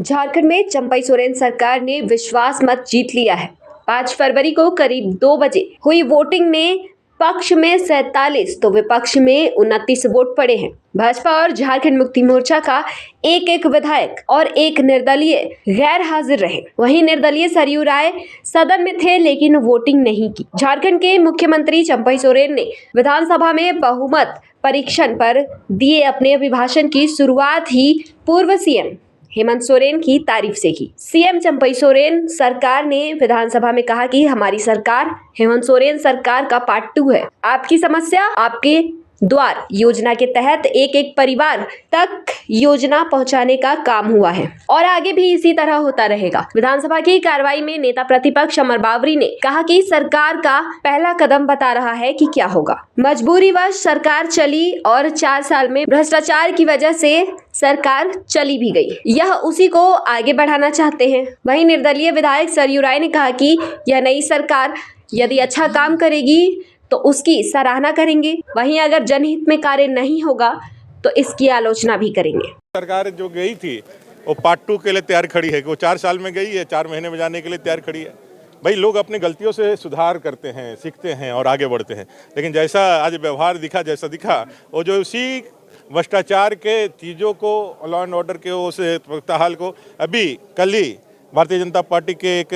झारखंड में चंपई सोरेन सरकार ने विश्वास मत जीत लिया है। 5 फरवरी को करीब 2 बजे हुई वोटिंग में पक्ष में 47 तो विपक्ष में 29 वोट पड़े हैं। भाजपा और झारखंड मुक्ति मोर्चा का एक विधायक और एक निर्दलीय गैर हाजिर रहे। वहीं निर्दलीय सरयू राय सदन में थे लेकिन वोटिंग नहीं की। झारखंड के मुख्यमंत्री चंपई सोरेन ने विधानसभा में बहुमत परीक्षण पर दिए अपने अभिभाषण की शुरुआत ही पूर्व सीएम हेमंत सोरेन की तारीफ से की। सीएम चंपई सोरेन सरकार ने विधानसभा में कहा कि हमारी सरकार हेमंत सोरेन सरकार का पार्ट 2 है। आपकी समस्या आपके द्वार योजना के तहत एक परिवार तक योजना पहुंचाने का काम हुआ है और आगे भी इसी तरह होता रहेगा। विधानसभा की कार्रवाई में नेता प्रतिपक्ष अमर बावरी ने कहा कि सरकार का पहला कदम बता रहा है कि क्या होगा। मजबूरीवश सरकार चली और 4 साल में भ्रष्टाचार की वजह से सरकार चली भी गई। यह उसी को आगे बढ़ाना चाहते हैं। वहीं निर्दलीय विधायक सरयू राय ने कहा कि यह नई सरकार यदि अच्छा काम करेगी तो उसकी सराहना करेंगे, वहीं अगर जनहित में कार्य नहीं होगा तो इसकी आलोचना भी करेंगे। सरकार जो गई थी वो पार्ट 2 के लिए तैयार खड़ी है कि वो 4 साल में गई है, 4 महीने में जाने के लिए तैयार खड़ी है। भाई लोग अपनी गलतियों से सुधार करते हैं, सीखते हैं और आगे बढ़ते हैं। लेकिन जैसा आज व्यवहार दिखा, जैसा दिखा, वो जो उसी भ्रष्टाचार के चीज़ों को, लॉ एंड ऑर्डर के उस हाल को, अभी कल ही भारतीय जनता पार्टी के एक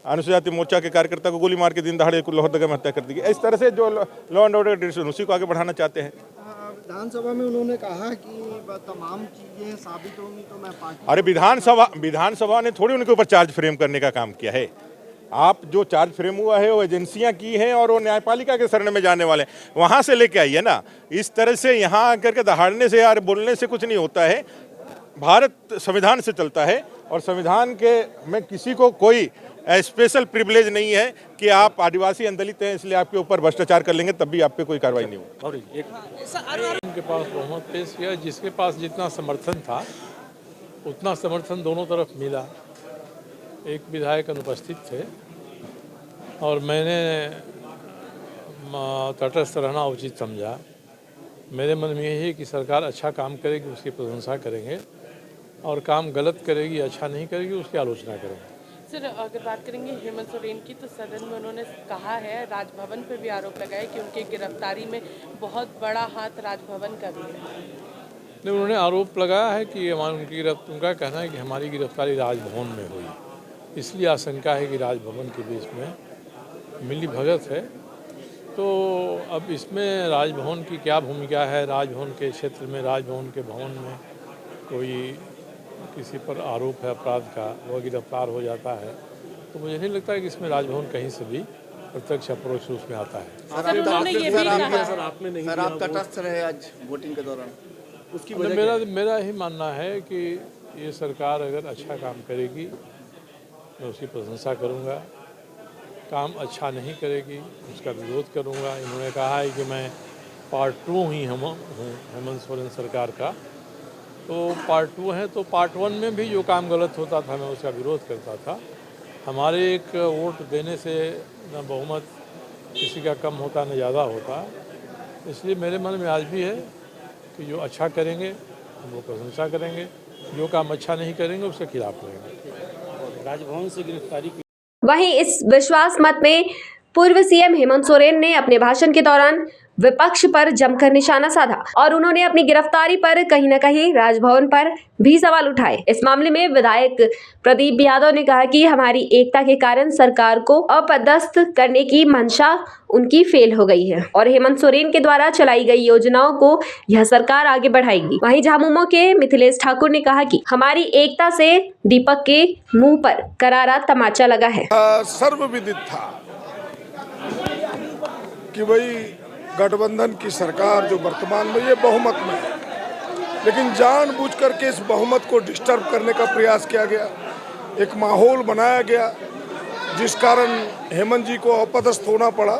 अनुसूचित जाति मोर्चा के कार्यकर्ता को गोली मार के दिन दहाड़े लोहरदगा में हत्या कर दी गई। इस तरह से जो लॉ एंड ऑर्डर डिसीजन उसी को आगे बढ़ाना चाहते हैं। विधानसभा में उन्होंने कहा कि तमाम चीजें साबित होंगी तो मैं पार्टी। अरे विधानसभा ने थोड़ी उनके ऊपर चार्ज फ्रेम करने का काम किया है। आप जो चार्ज फ्रेम हुआ है वो एजेंसियां की हैं और वो न्यायपालिका के शरण में जाने वाले हैं, वहां से लेके आइए ना। इस तरह से यहाँ आकर के दहाड़ने से यार बोलने से कुछ नहीं होता है। भारत संविधान से चलता है और संविधान के में किसी को कोई स्पेशल प्रिविलेज नहीं है कि आप आदिवासी दलित हैं इसलिए आपके ऊपर भ्रष्टाचार कर लेंगे तब भी आप पे कोई कार्रवाई नहीं होगी। और उनके पास बहुमत पेश किया, जिसके पास जितना समर्थन था उतना समर्थन दोनों तरफ मिला। एक विधायक अनुपस्थित थे और मैंने तटस्थ रहना उचित समझा। मेरे मन में यही है कि सरकार अच्छा काम करेगी, उसकी प्रशंसा करेंगे, और काम गलत करेगी, अच्छा नहीं करेगी, उसकी आलोचना करेंगे। सर, अगर बात करेंगे हेमंत सोरेन की, तो सदन में उन्होंने कहा है, राजभवन पर भी आरोप लगाया कि उनके गिरफ्तारी में बहुत बड़ा हाथ राजभवन का भी है। नहीं, उन्होंने आरोप लगाया है कि उनका कहना है कि हमारी गिरफ्तारी राजभवन में हुई, इसलिए आशंका है कि राजभवन के बीच में मिली भगत है। तो अब इसमें राजभवन की क्या भूमिका है? राजभवन के क्षेत्र में, राजभवन के भवन में कोई किसी पर आरोप है अपराध का, वह गिरफ्तार हो जाता है, तो मुझे नहीं लगता है कि इसमें राजभवन कहीं से भी प्रत्यक्ष अपरोक्ष रूप में आता है। सर, आप तटस्थ रहे आज वोटिंग के दौरान, उसकी वजह मेरा ही मानना है कि ये सरकार अगर अच्छा काम करेगी मैं उसकी प्रशंसा करूँगा, काम अच्छा नहीं करेगी उसका विरोध करूँगा। इन्होंने कहा है कि मैं पार्ट 2 ही हूँ हेमंत सोरेन सरकार का, तो पार्ट 2 है तो पार्ट 1 में भी जो काम गलत होता था मैं उसका विरोध करता था। हमारे एक वोट देने से न बहुमत किसी का कम होता न ज़्यादा होता, इसलिए मेरे मन में आज भी है कि जो अच्छा करेंगे हम वो प्रशंसा करेंगे, जो काम अच्छा नहीं करेंगे उसके खिलाफ करेंगे। राजभवन से गिरफ्तारी। वहीं इस विश्वास मत में पूर्व सीएम हेमंत सोरेन ने अपने भाषण के दौरान विपक्ष पर जमकर निशाना साधा और उन्होंने अपनी गिरफ्तारी पर कहीं न कहीं राजभवन पर भी सवाल उठाए। इस मामले में विधायक प्रदीप यादव ने कहा कि हमारी एकता के कारण सरकार को अपदस्थ करने की मंशा उनकी फेल हो गई है और हेमंत सोरेन के द्वारा चलाई गई योजनाओं को यह सरकार आगे बढ़ाएगी। वहीं झामुमो के मिथिलेश ठाकुर ने कहा कि हमारी एकता से दीपक के मुंह पर करारा तमाचा लगा है। सर्वविदित था कि वही गठबंधन की सरकार जो वर्तमान में ये बहुमत में है, लेकिन जानबूझ करके इस बहुमत को डिस्टर्ब करने का प्रयास किया गया, एक माहौल बनाया गया जिस कारण हेमंत जी को अपदस्थ होना पड़ा।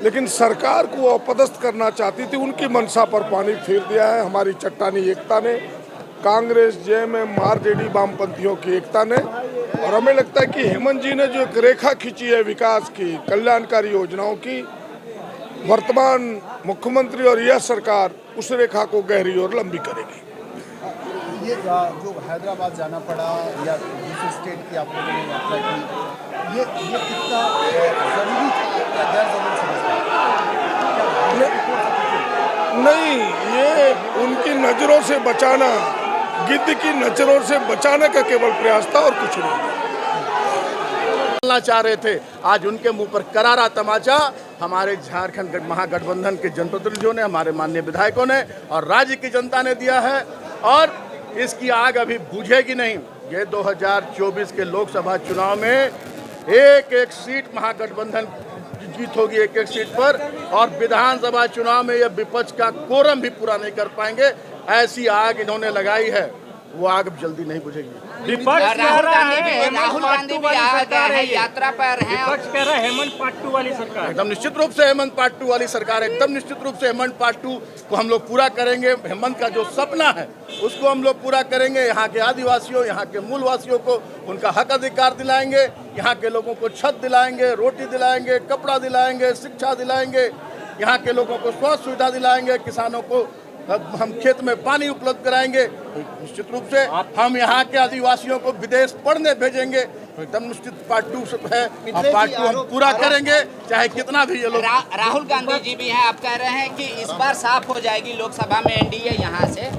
लेकिन सरकार को अपदस्थ करना चाहती थी, उनकी मंशा पर पानी फेर दिया है हमारी चट्टानी एकता ने, कांग्रेस, जेएमएम, आरजेडी, वामपंथियों की एकता ने। और हमें लगता है कि हेमंत जी ने जो एक रेखा खींची है विकास की, कल्याणकारी योजनाओं की, वर्तमान मुख्यमंत्री और यह सरकार उस रेखा को गहरी और लंबी करेगी। ये जो हैदराबाद जाना पड़ा या दूसरे स्टेट की आप लोगों ने यात्रा की, ये कितना जरूरी था या गैर जरूरी समझता है? नहीं, ये उनकी नज़रों से बचाना, गिद्ध की नज़रों से बचाने का केवल प्रयास था और कुछ नहीं। चाह रहे थे, आज उनके मुंह पर करारा तमाचा हमारे झारखंड महागठबंधन के जनप्रतिनिधियों ने, हमारे माननीय विधायकों ने और राज्य की जनता ने दिया है। और इसकी आग अभी बुझेगी नहीं। ये 2024 के लोकसभा चुनाव में एक एक सीट महागठबंधन जीत होगी, एक एक सीट पर। और विधानसभा चुनाव में यह विपक्ष का कोरम भी पूरा नहीं कर पाएंगे। ऐसी आग इन्होंने लगाई है, वो आग जल्दी नहीं बुझेगी। राहुल गांधी भी आ गए हैं, यात्रा पर हैं। विपक्ष कह रहा है हेमंत पार्ट 2 वाली सरकार। एकदम निश्चित रूप से हेमंत पार्ट 2 वाली सरकार, एकदम निश्चित रूप से हेमंत पार्ट 2 को हम लोग पूरा करेंगे। हेमंत का जो सपना है उसको हम लोग पूरा करेंगे। यहाँ के आदिवासियों, यहाँ के मूलवासियों को उनका हक अधिकार दिलाएंगे। यहाँ के लोगों को छत दिलाएंगे, रोटी दिलाएंगे, कपड़ा दिलाएंगे, शिक्षा दिलाएंगे। यहाँ के लोगों को स्वास्थ्य सुविधा दिलाएंगे। किसानों को हम खेत में पानी उपलब्ध कराएंगे। निश्चित रूप से हम यहाँ के आदिवासियों को विदेश पढ़ने भेजेंगे। एकदम निश्चित पार्ट 2 है, पार्ट 2 हम पूरा करेंगे, चाहे कितना भी ये लोग। राहुल गांधी जी भी हैं, आप कह रहे हैं कि इस बार साफ हो जाएगी लोकसभा में एनडीए यहाँ से।